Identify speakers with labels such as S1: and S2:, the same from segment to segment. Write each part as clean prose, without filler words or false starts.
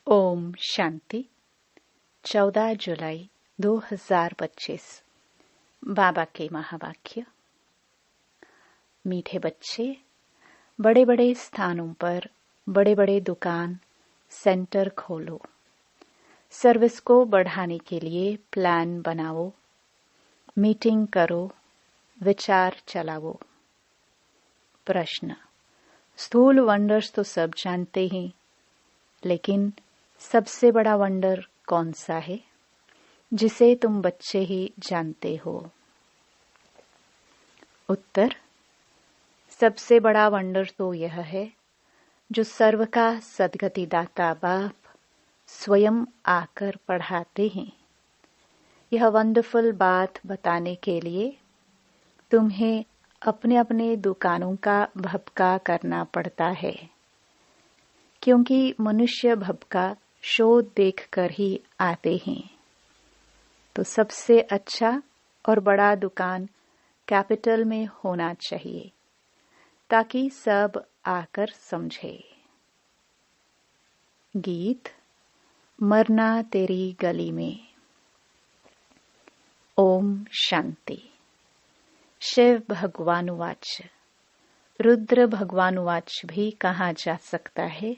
S1: ओम शांति। 14 जुलाई 2025। बाबा के महावाक्य। मीठे बच्चे, बड़े बड़े स्थानों पर बड़े बड़े दुकान सेंटर खोलो। सर्विस को बढ़ाने के लिए प्लान बनाओ, मीटिंग करो, विचार चलाओ। प्रश्न। स्थूल वंडर्स तो सब जानते हैं, लेकिन सबसे बड़ा वंडर कौन सा है जिसे तुम बच्चे ही जानते हो? उत्तर। सबसे बड़ा वंडर तो यह है जो सर्व का सद्गति दाता बाप स्वयं आकर पढ़ाते हैं। यह वंडरफुल बात बताने के लिए तुम्हें अपने अपने दुकानों का भपका करना पड़ता है, क्योंकि मनुष्य भपका शो देखकर ही आते हैं। तो सबसे अच्छा और बड़ा दुकान कैपिटल में होना चाहिए, ताकि सब आकर समझे। गीत। मरना तेरी गली में। ओम शांति। शिव भगवानुवाच। रुद्र भगवानुवाच भी कहा जा सकता है,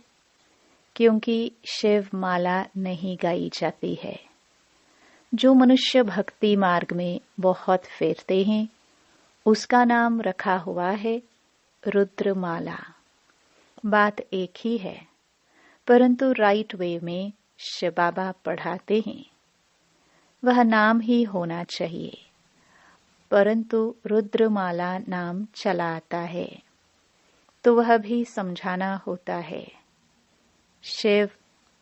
S1: क्योंकि शिव माला नहीं गाई जाती है। जो मनुष्य भक्ति मार्ग में बहुत फेरते हैं, उसका नाम रखा हुआ है रुद्र माला। बात एक ही है, परंतु राइट वे में शिव बाबा पढ़ाते हैं। वह नाम ही होना चाहिए, परंतु रुद्र माला नाम चला आता है, तो वह भी समझाना होता है। शिव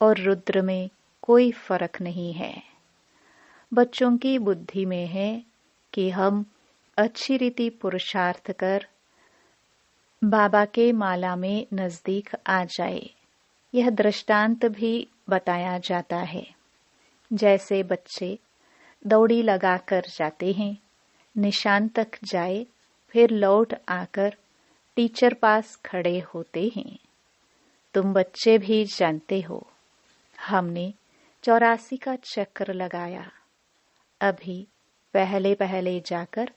S1: और रुद्र में कोई फर्क नहीं है। बच्चों की बुद्धि में है कि हम अच्छी रीति पुरुषार्थ कर बाबा के माला में नजदीक आ जाए। यह दृष्टांत भी बताया जाता है। जैसे बच्चे दौड़ी लगाकर जाते हैं, निशान तक जाए, फिर लौट आकर टीचर पास खड़े होते हैं। तुम बच्चे भी जानते हो, हमने 84 का चक्र लगाया। अभी पहले पहले जाकर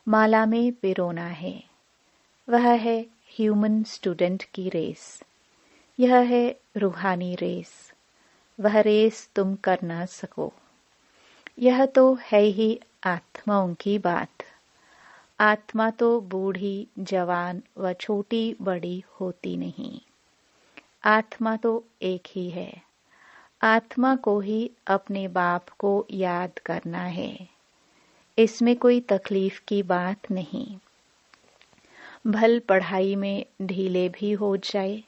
S1: माला में पिरोना है। वह है ह्यूमन स्टूडेंट की रेस। यह है रूहानी रेस। वह रेस तुम कर ना सको। यह तो है ही आत्माओं की बात। आत्मा तो बूढ़ी, जवान व छोटी बड़ी होती नहीं। आत्मा तो एक ही है। आत्मा को ही अपने बाप को याद करना है। इसमें कोई तकलीफ की बात नहीं। भल पढ़ाई में ढीले भी हो जाए,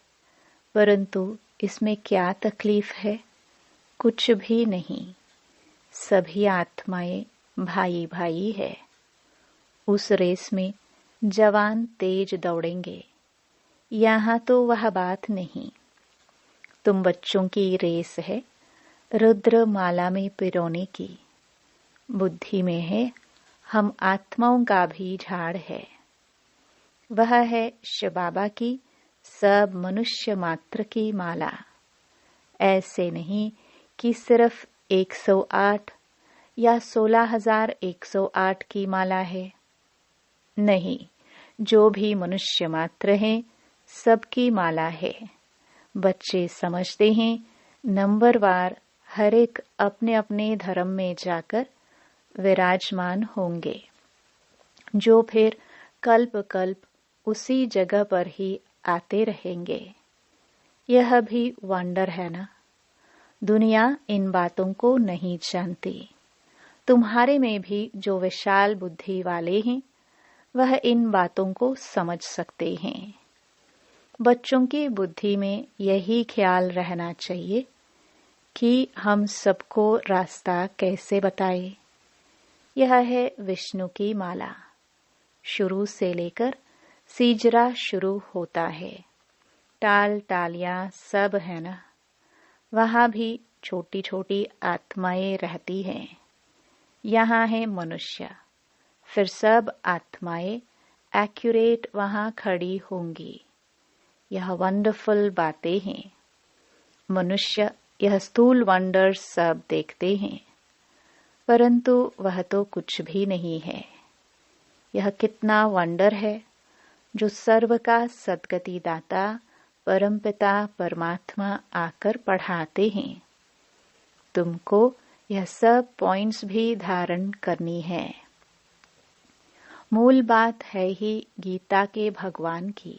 S1: परंतु इसमें क्या तकलीफ है? कुछ भी नहीं। सभी आत्माएं भाई भाई है। उस रेस में जवान तेज दौड़ेंगे। यहाँ तो वह बात नहीं। तुम बच्चों की रेस है रुद्र माला में पिरोने की। बुद्धि में है हम आत्माओं का भी झाड़ है। वह है शिव बाबा की सब मनुष्य मात्र की माला। ऐसे नहीं कि सिर्फ 108 या 16,108 की माला है। नहीं, जो भी मनुष्य मात्र हैं, सबकी माला है। बच्चे समझते हैं नंबरवार हर एक अपने अपने धर्म में जाकर विराजमान होंगे, जो फिर कल्प कल्प उसी जगह पर ही आते रहेंगे। यह भी वंडर है ना। दुनिया इन बातों को नहीं जानती। तुम्हारे में भी जो विशाल बुद्धि वाले हैं, वह इन बातों को समझ सकते हैं। बच्चों की बुद्धि में यही ख्याल रहना चाहिए कि हम सबको रास्ता कैसे बताएं। यह है विष्णु की माला। शुरू से लेकर सीजरा शुरू होता है। टाल टालियां सब है ना। वहां भी छोटी छोटी आत्माएं रहती हैं। यहाँ है मनुष्य। फिर सब आत्माएं एक्यूरेट वहां खड़ी होंगी। यह वंडरफुल बातें हैं। मनुष्य यह स्थूल वंडर्स सब देखते हैं, परंतु वह तो कुछ भी नहीं है। यह कितना वंडर है जो सर्व का सद्गति दाता परमपिता परमात्मा आकर पढ़ाते हैं। तुमको यह सब पॉइंट्स भी धारण करनी है। मूल बात है ही गीता के भगवान की,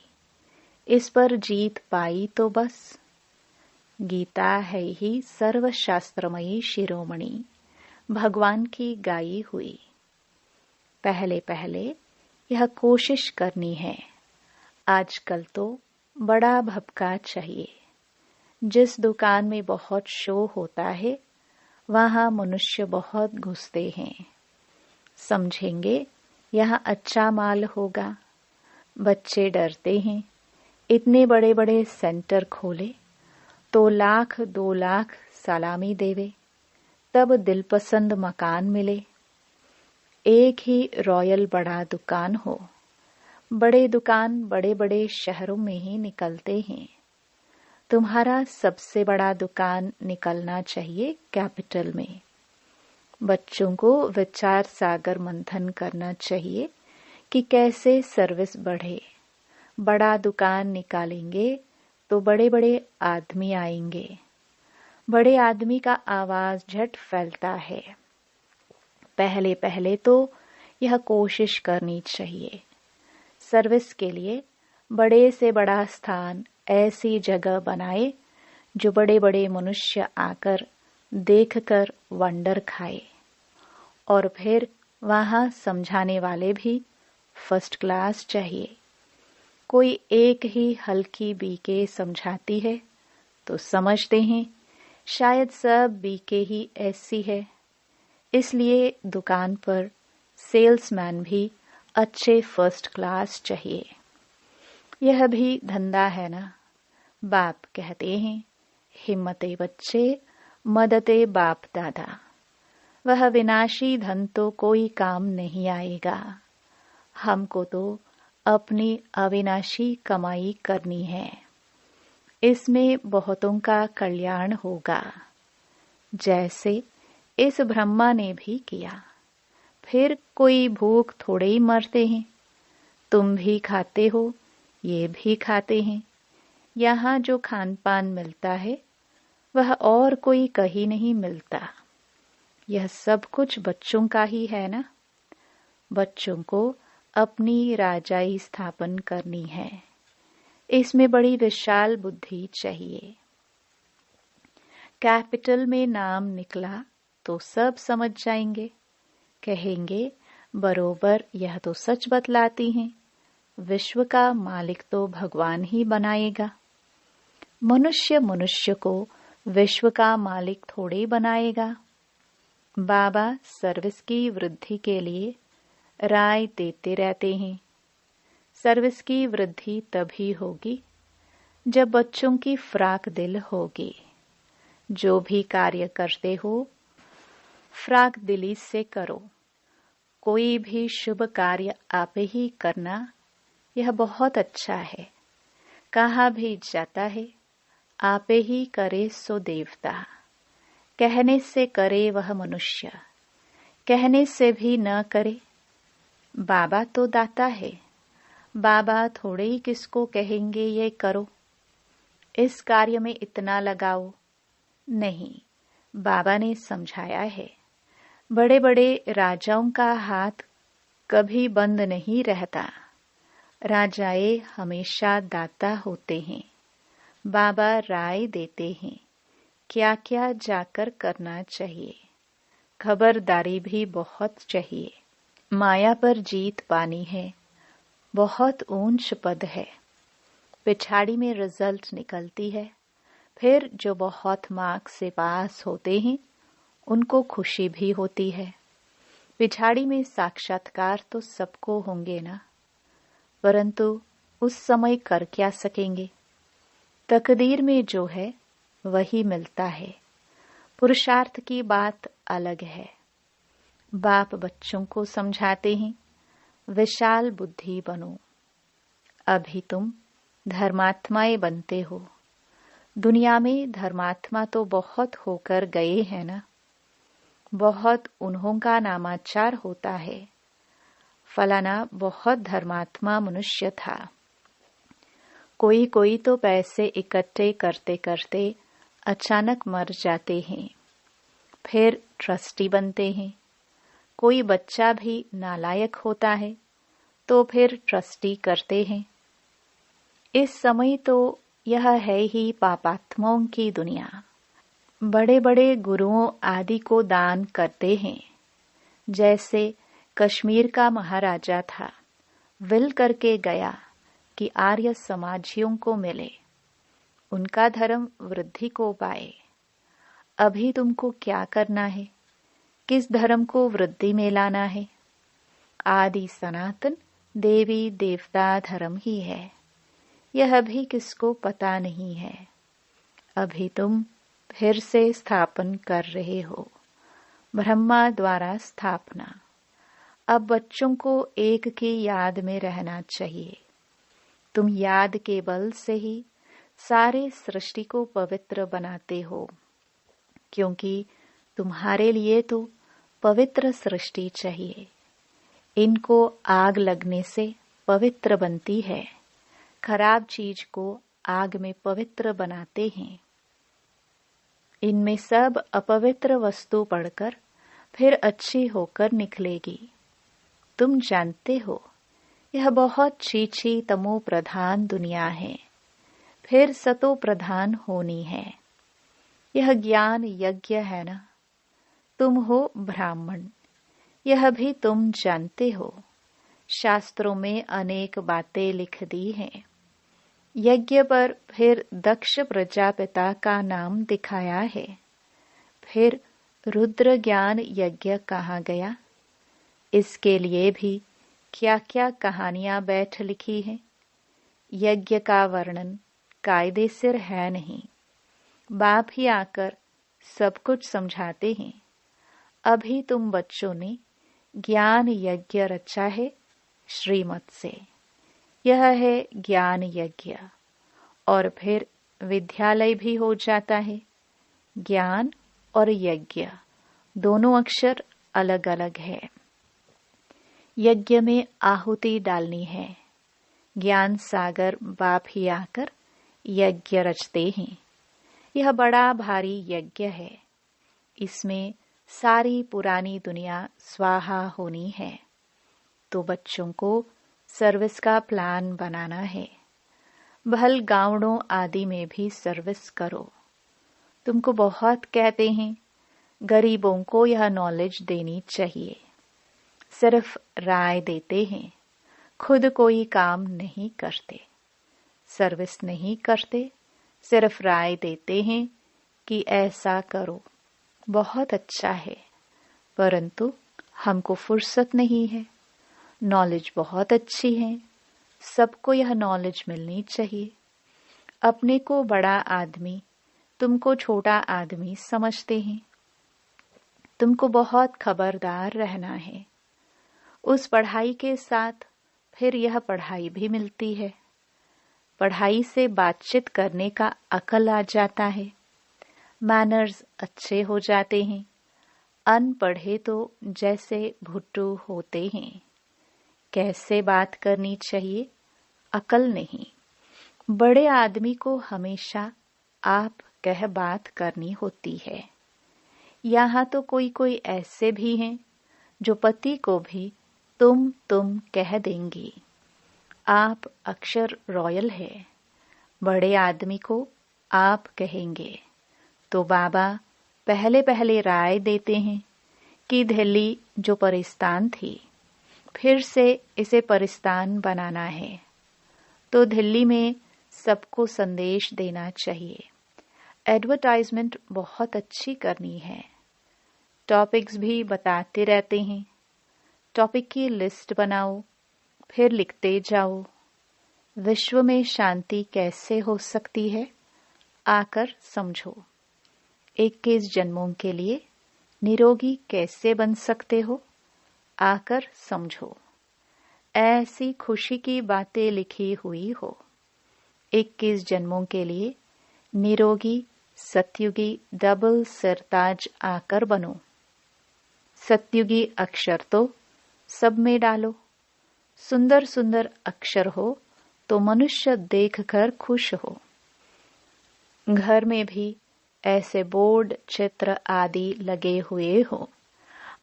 S1: इस पर जीत पाई तो बस। गीता है ही सर्वशास्त्रमयी शिरोमणि भगवान की गाई हुई। पहले पहले यह कोशिश करनी है। आजकल तो बड़ा भपका चाहिए। जिस दुकान में बहुत शो होता है वहां मनुष्य बहुत घुसते हैं। समझेंगे यहाँ अच्छा माल होगा। बच्चे डरते हैं। इतने बड़े बड़े सेंटर खोले तो 1,00,000 2,00,000 सलामी देवे, तब दिलपसंद मकान मिले। एक ही रॉयल बड़ा दुकान हो। बड़े दुकान बड़े बड़े शहरों में ही निकलते हैं। तुम्हारा सबसे बड़ा दुकान निकलना चाहिए कैपिटल में। बच्चों को विचार सागर मंथन करना चाहिए कि कैसे सर्विस बढ़े। बड़ा दुकान निकालेंगे तो बड़े बड़े आदमी आएंगे। बड़े आदमी का आवाज झट फैलता है। पहले पहले तो यह कोशिश करनी चाहिए। सर्विस के लिए बड़े से बड़ा स्थान ऐसी जगह बनाए जो बड़े बड़े मनुष्य आकर देखकर वंडर खाए, और फिर वहां समझाने वाले भी फर्स्ट क्लास चाहिए। कोई एक ही हल्की बीके समझाती है तो समझते हैं शायद सब बीके ही ऐसी है। इसलिए दुकान पर सेल्समैन भी अच्छे फर्स्ट क्लास चाहिए। यह भी धंधा है ना। बाप कहते हैं, हिम्मते बच्चे मदते बाप दादा। वह विनाशी धन तो कोई काम नहीं आएगा। हमको तो अपनी अविनाशी कमाई करनी है। इसमें बहुतों का कल्याण होगा। जैसे इस ब्रह्मा ने भी किया। फिर कोई भूख थोड़े ही मरते हैं। तुम भी खाते हो, ये भी खाते हैं। यहाँ जो खान पान मिलता है वह और कोई कहीं नहीं मिलता। यह सब कुछ बच्चों का ही है ना। बच्चों को अपनी राजाई स्थापन करनी है। इसमें बड़ी विशाल बुद्धि चाहिए। कैपिटल में नाम निकला तो सब समझ जाएंगे। कहेंगे बरोबर यह तो सच बतलाती हैं। विश्व का मालिक तो भगवान ही बनाएगा। मनुष्य मनुष्य को विश्व का मालिक थोड़े बनाएगा। बाबा सर्विस की वृद्धि के लिए राय देते रहते हैं। सर्विस की वृद्धि तभी होगी जब बच्चों की फ्राक दिल होगी। जो भी कार्य करते हो फ्राक दिली से करो। कोई भी शुभ कार्य आप ही करना, यह बहुत अच्छा है। कहा भी जाता है, आप ही करे सो देवता। कहने से करे वह मनुष्य, कहने से भी न करे। बाबा तो दाता है। बाबा थोड़े ही किसको कहेंगे ये करो, इस कार्य में इतना लगाओ। नहीं, बाबा ने समझाया है। बड़े बड़े राजाओं का हाथ कभी बंद नहीं रहता। राजाए हमेशा दाता होते हैं। बाबा राय देते हैं क्या क्या जाकर करना चाहिए। खबरदारी भी बहुत चाहिए। माया पर जीत पानी है। बहुत ऊंच पद है। पिछाड़ी में रिजल्ट निकलती है। फिर जो बहुत मार्क्स से पास होते हैं उनको खुशी भी होती है। पिछाड़ी में साक्षात्कार तो सबको होंगे ना, परंतु उस समय कर क्या सकेंगे। तकदीर में जो है वही मिलता है। पुरुषार्थ की बात अलग है। बाप बच्चों को समझाते हैं, विशाल बुद्धि बनो। अभी तुम धर्मात्माएं बनते हो। दुनिया में धर्मात्मा तो बहुत होकर गए हैं ना, बहुत उन्हों का नामाचार होता है। फलाना बहुत धर्मात्मा मनुष्य था। कोई कोई तो पैसे इकट्ठे करते करते अचानक मर जाते हैं, फिर ट्रस्टी बनते हैं। कोई बच्चा भी नालायक होता है तो फिर ट्रस्टी करते हैं। इस समय तो यह है ही पापात्माओं की दुनिया। बड़े बड़े गुरुओं आदि को दान करते हैं। जैसे कश्मीर का महाराजा था, विल करके गया कि आर्य समाजियों को मिले, उनका धर्म वृद्धि को पाए। अभी तुमको क्या करना है? किस धर्म को वृद्धि में लाना है? आदि सनातन देवी देवता धर्म ही है। यह भी किसको पता नहीं है। अभी तुम फिर से स्थापन कर रहे हो, ब्रह्मा द्वारा स्थापना। अब बच्चों को एक की याद में रहना चाहिए। तुम याद के बल से ही सारे सृष्टि को पवित्र बनाते हो, क्योंकि तुम्हारे लिए तो पवित्र सृष्टि चाहिए। इनको आग लगने से पवित्र बनती है। खराब चीज को आग में पवित्र बनाते हैं। इनमें सब अपवित्र वस्तु पड़कर फिर अच्छी होकर निकलेगी। तुम जानते हो यह बहुत छीछी तमो प्रधान दुनिया है, फिर सतो प्रधान होनी है। यह ज्ञान यज्ञ है ना। तुम हो ब्राह्मण, यह भी तुम जानते हो। शास्त्रों में अनेक बातें लिख दी हैं। यज्ञ पर फिर दक्ष प्रजापिता का नाम दिखाया है। फिर रुद्र ज्ञान यज्ञ कहाँ गया? इसके लिए भी क्या क्या कहानियां बैठ लिखी हैं। यज्ञ का वर्णन कायदे सिर है नहीं। बाप ही आकर सब कुछ समझाते हैं। अभी तुम बच्चों ने ज्ञान यज्ञ रचा है श्रीमत से। यह है ज्ञान यज्ञ। और फिर विद्यालय भी हो जाता है। ज्ञान और यज्ञ दोनों अक्षर अलग अलग है। यज्ञ में आहुति डालनी है। ज्ञान सागर बाप ही आकर यज्ञ रचते हैं। यह बड़ा भारी यज्ञ है। इसमें सारी पुरानी दुनिया स्वाहा होनी है। तो बच्चों को सर्विस का प्लान बनाना है। भल गांवों आदि में भी सर्विस करो। तुमको बहुत कहते हैं, गरीबों को यह नॉलेज देनी चाहिए। सिर्फ राय देते हैं, खुद कोई काम नहीं करते। सर्विस नहीं करते, सिर्फ राय देते हैं कि ऐसा करो। बहुत अच्छा है, परंतु हमको फुर्सत नहीं है। नॉलेज बहुत अच्छी है, सबको यह नॉलेज मिलनी चाहिए। अपने को बड़ा आदमी, तुमको छोटा आदमी समझते हैं। तुमको बहुत खबरदार रहना है। उस पढ़ाई के साथ फिर यह पढ़ाई भी मिलती है। पढ़ाई से बातचीत करने का अकल आ जाता है। मैनर्स अच्छे हो जाते हैं। अनपढ़े तो जैसे भुट्टू होते हैं। कैसे बात करनी चाहिए, अकल नहीं। बड़े आदमी को हमेशा आप कह बात करनी होती है। यहाँ तो कोई कोई ऐसे भी हैं जो पति को भी तुम कह देंगी। आप अक्षर रॉयल है। बड़े आदमी को आप कहेंगे तो बाबा पहले पहले राय देते हैं कि दिल्ली जो परिस्तान थी, फिर से इसे परिस्तान बनाना है। तो दिल्ली में सबको संदेश देना चाहिए। एडवर्टाइजमेंट बहुत अच्छी करनी है। टॉपिक्स भी बताते रहते हैं। टॉपिक की लिस्ट बनाओ, फिर लिखते जाओ। विश्व में शांति कैसे हो सकती है, आकर समझो। 21 जन्मों के लिए निरोगी कैसे बन सकते हो, आकर समझो। ऐसी खुशी की बातें लिखी हुई हो। 21 जन्मों के लिए निरोगी सतयुगी डबल सिरताज आकर बनो। सतयुगी अक्षर तो सब में डालो। सुंदर सुंदर अक्षर हो तो मनुष्य देखकर खुश हो। घर में भी ऐसे बोर्ड चित्र आदि लगे हुए हो।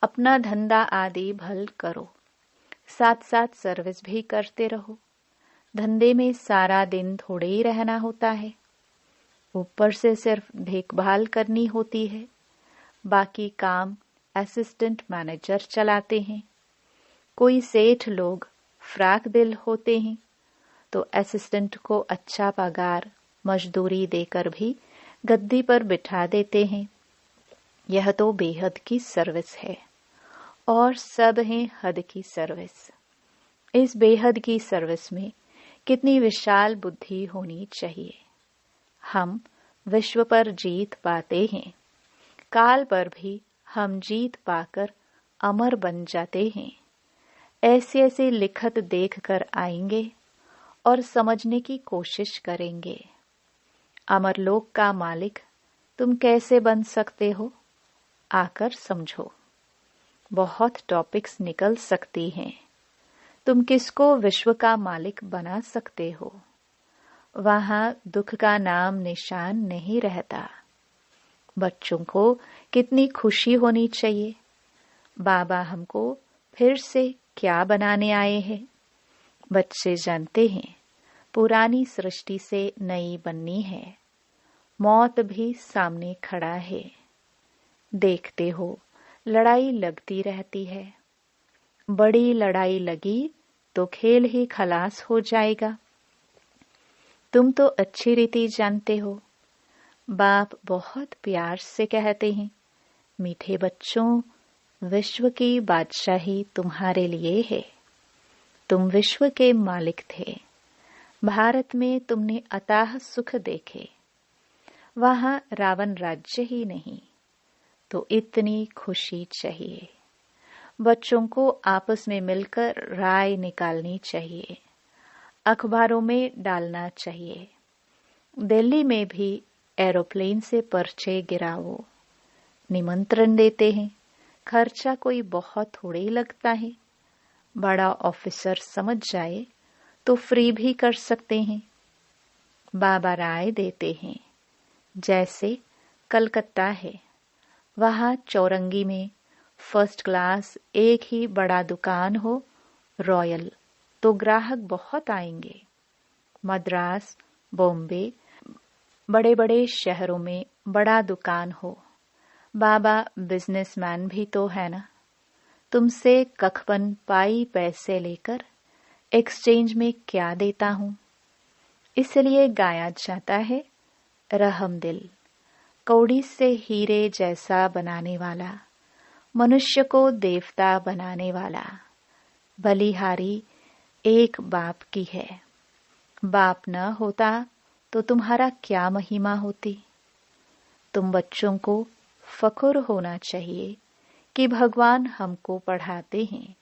S1: अपना धंधा आदि भल करो, साथ साथ सर्विस भी करते रहो। धंधे में सारा दिन थोड़े ही रहना होता है, ऊपर से सिर्फ देखभाल करनी होती है। बाकी काम असिस्टेंट मैनेजर चलाते हैं। कोई सेठ लोग फ्राक दिल होते हैं तो असिस्टेंट को अच्छा पगार मजदूरी देकर भी गद्दी पर बिठा देते हैं। यह तो बेहद की सर्विस है और सब है हद की सर्विस। इस बेहद की सर्विस में कितनी विशाल बुद्धि होनी चाहिए। हम विश्व पर जीत पाते हैं, काल पर भी हम जीत पाकर अमर बन जाते हैं। ऐसे ऐसे लिखत देखकर आएंगे और समझने की कोशिश करेंगे। अमरलोक का मालिक तुम कैसे बन सकते हो, आकर समझो। बहुत टॉपिक्स निकल सकती हैं। तुम किसको विश्व का मालिक बना सकते हो, वहां दुख का नाम निशान नहीं रहता। बच्चों को कितनी खुशी होनी चाहिए। बाबा हमको फिर से क्या बनाने आए हैं। बच्चे जानते हैं पुरानी सृष्टि से नई बननी है। मौत भी सामने खड़ा है। देखते हो लड़ाई लगती रहती है। बड़ी लड़ाई लगी तो खेल ही खलास हो जाएगा। तुम तो अच्छी रीति जानते हो। बाप बहुत प्यार से कहते हैं, मीठे बच्चों, विश्व की बादशाही तुम्हारे लिए है। तुम विश्व के मालिक थे। भारत में तुमने अथाह सुख देखे। वहां रावण राज्य ही नहीं, तो इतनी खुशी चाहिए। बच्चों को आपस में मिलकर राय निकालनी चाहिए, अखबारों में डालना चाहिए। दिल्ली में भी एरोप्लेन से पर्चे गिराओ, निमंत्रण देते हैं। खर्चा कोई बहुत थोड़े ही लगता है। बड़ा ऑफिसर समझ जाए तो फ्री भी कर सकते हैं। बाबा राय देते हैं। जैसे कलकत्ता है, वहां चौरंगी में फर्स्ट क्लास एक ही बड़ा दुकान हो रॉयल, तो ग्राहक बहुत आएंगे। मद्रास, बॉम्बे, बड़े बड़े शहरों में बड़ा दुकान हो। बाबा बिजनेसमैन भी तो है ना। तुमसे कखपन पाई पैसे लेकर एक्सचेंज में क्या देता हूं। इसलिए गाया जाता है, रहम दिल कौड़ी से हीरे जैसा बनाने वाला, मनुष्य को देवता बनाने वाला। बलिहारी एक बाप की है। बाप न होता तो तुम्हारा क्या महिमा होती। तुम बच्चों को फख्र होना चाहिए कि भगवान हमको पढ़ाते हैं।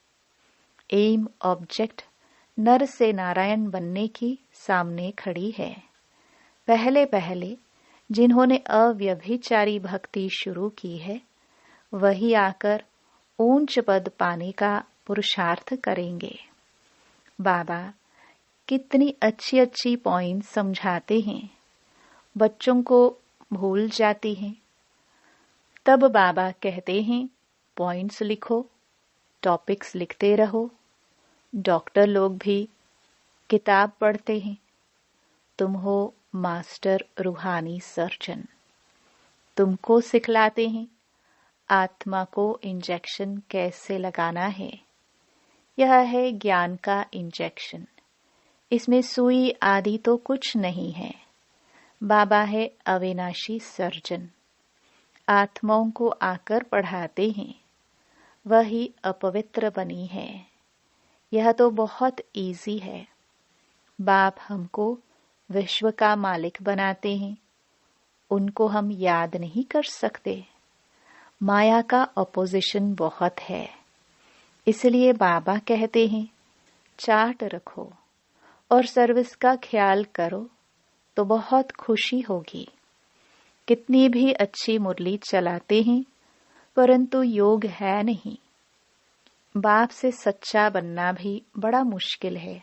S1: एम ऑब्जेक्ट नर से नारायण बनने की सामने खड़ी है। पहले पहले जिन्होंने अव्यभिचारी भक्ति शुरू की है, वही आकर ऊंच पद पाने का पुरुषार्थ करेंगे। बाबा कितनी अच्छी अच्छी पॉइंट समझाते हैं, बच्चों को भूल जाती हैं। तब बाबा कहते हैं, पॉइंट्स लिखो, टॉपिक्स लिखते रहो। डॉक्टर लोग भी किताब पढ़ते हैं। तुम हो मास्टर रूहानी सर्जन। तुमको सिखलाते हैं आत्मा को इंजेक्शन कैसे लगाना है। यह है ज्ञान का इंजेक्शन। इसमें सुई आदि तो कुछ नहीं है। बाबा है अविनाशी सर्जन। आत्माओं को आकर पढ़ाते हैं। वही अपवित्र बनी है। यह तो बहुत इजी है। बाप हमको विश्व का मालिक बनाते हैं। उनको हम याद नहीं कर सकते। माया का अपोजिशन बहुत है। इसलिए बाबा कहते हैं, चार्ट रखो और सर्विस का ख्याल करो तो बहुत खुशी होगी। कितनी भी अच्छी मुरली चलाते हैं, परंतु योग है नहीं। बाप से सच्चा बनना भी बड़ा मुश्किल है।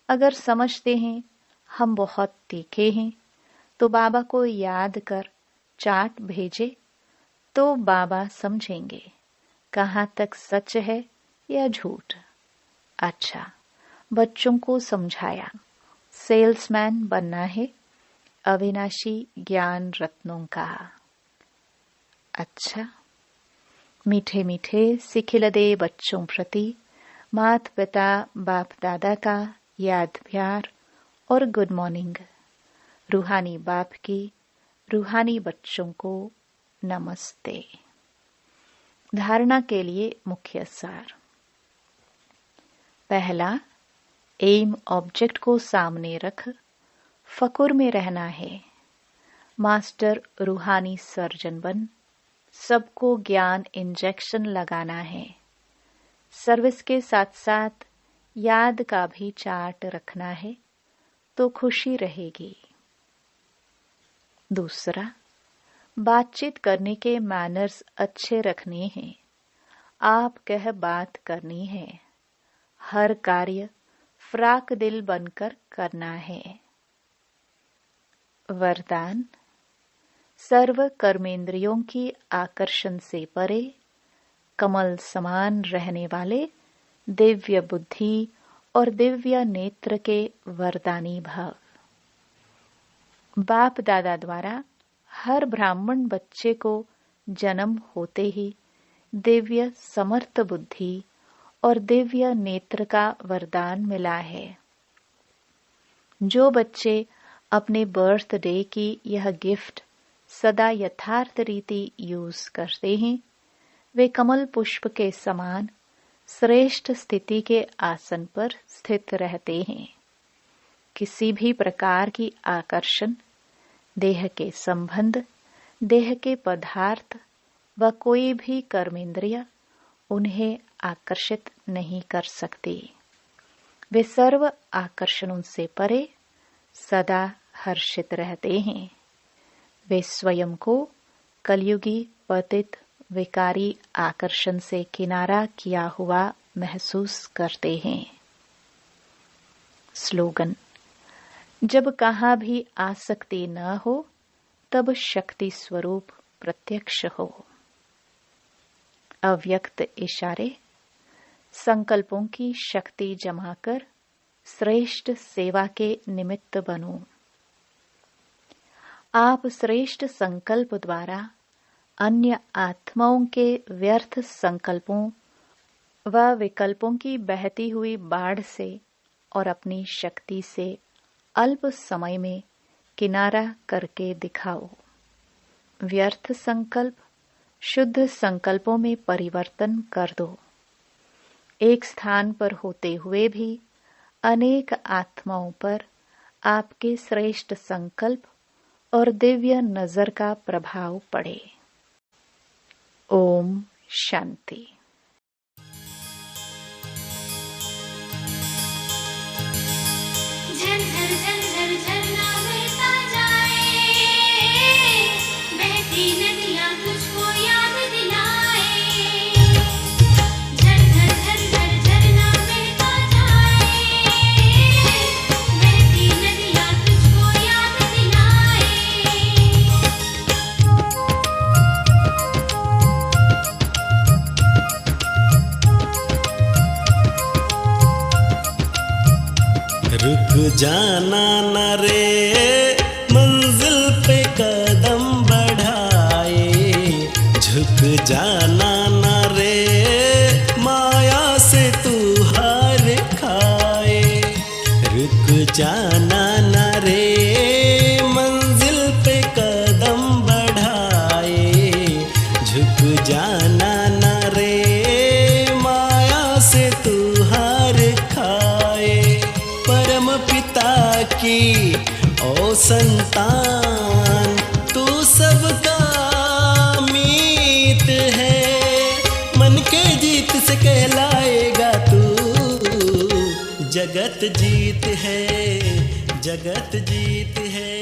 S1: अगर समझते हैं हम बहुत तीखे हैं, तो बाबा को याद कर चाट भेजे तो बाबा समझेंगे कहाँ तक सच है या झूठ। अच्छा, बच्चों को समझाया सेल्समैन बनना है अविनाशी ज्ञान रत्नों का। अच्छा, मीठे मीठे सिखिलदे बच्चों प्रति माता पिता बाप दादा का याद प्यार और गुड मॉर्निंग। रूहानी बाप की रूहानी बच्चों को नमस्ते। धारणा के लिए मुख्य सार। पहला, एम ऑब्जेक्ट को सामने रख फकुर में रहना है। मास्टर रूहानी सर्जन बन सबको ज्ञान इंजेक्शन लगाना है। सर्विस के साथ साथ याद का भी चार्ट रखना है तो खुशी रहेगी। दूसरा, बातचीत करने के मैनर्स अच्छे रखने हैं। आप कह बात करनी है। हर कार्य फ्राक दिल बनकर करना है। वरदान, सर्व कर्मेंद्रियों की आकर्षण से परे कमल समान रहने वाले दिव्य बुद्धि और दिव्य नेत्र के वरदानी भव। बाप दादा द्वारा हर ब्राह्मण बच्चे को जन्म होते ही दिव्य समर्थ बुद्धि और दिव्य नेत्र का वरदान मिला है। जो बच्चे अपने बर्थडे की यह गिफ्ट सदा यथार्थ रीति यूज करते हैं, वे कमल पुष्प के समान श्रेष्ठ स्थिति के आसन पर स्थित रहते हैं। किसी भी प्रकार की आकर्षण, देह के संबंध, देह के पदार्थ व कोई भी कर्मेंद्रिय उन्हें आकर्षित नहीं कर सकती। वे सर्व आकर्षणों से परे सदा हर्षित रहते हैं। वे स्वयं को कलयुगी पतित विकारी आकर्षण से किनारा किया हुआ महसूस करते हैं। स्लोगन, जब कहाँ भी आसक्ति न हो तब शक्ति स्वरूप प्रत्यक्ष हो। अव्यक्त इशारे, संकल्पों की शक्ति जमा कर श्रेष्ठ सेवा के निमित्त बनो। आप श्रेष्ठ संकल्प द्वारा अन्य आत्माओं के व्यर्थ संकल्पों व विकल्पों की बहती हुई बाढ़ से और अपनी शक्ति से अल्प समय में किनारा करके दिखाओ। व्यर्थ संकल्प शुद्ध संकल्पों में परिवर्तन कर दो। एक स्थान पर होते हुए भी अनेक आत्माओं पर आपके श्रेष्ठ संकल्प और दिव्य नजर का प्रभाव पड़े। ओम शांति।
S2: रुक जाना न रे, मंजिल पे कदम बढ़ाए। झुक जाना न रे, माया से तू हार खाए। रुक जाना न रे, मंजिल पे कदम बढ़ाए। झुक जाना न रे, माया से तू हार खाए। परम पिता की ओ संतान, तू सबका मीत है। मन के जीत से कहलाएगा तू, जगत जीत है, जगत जीत है।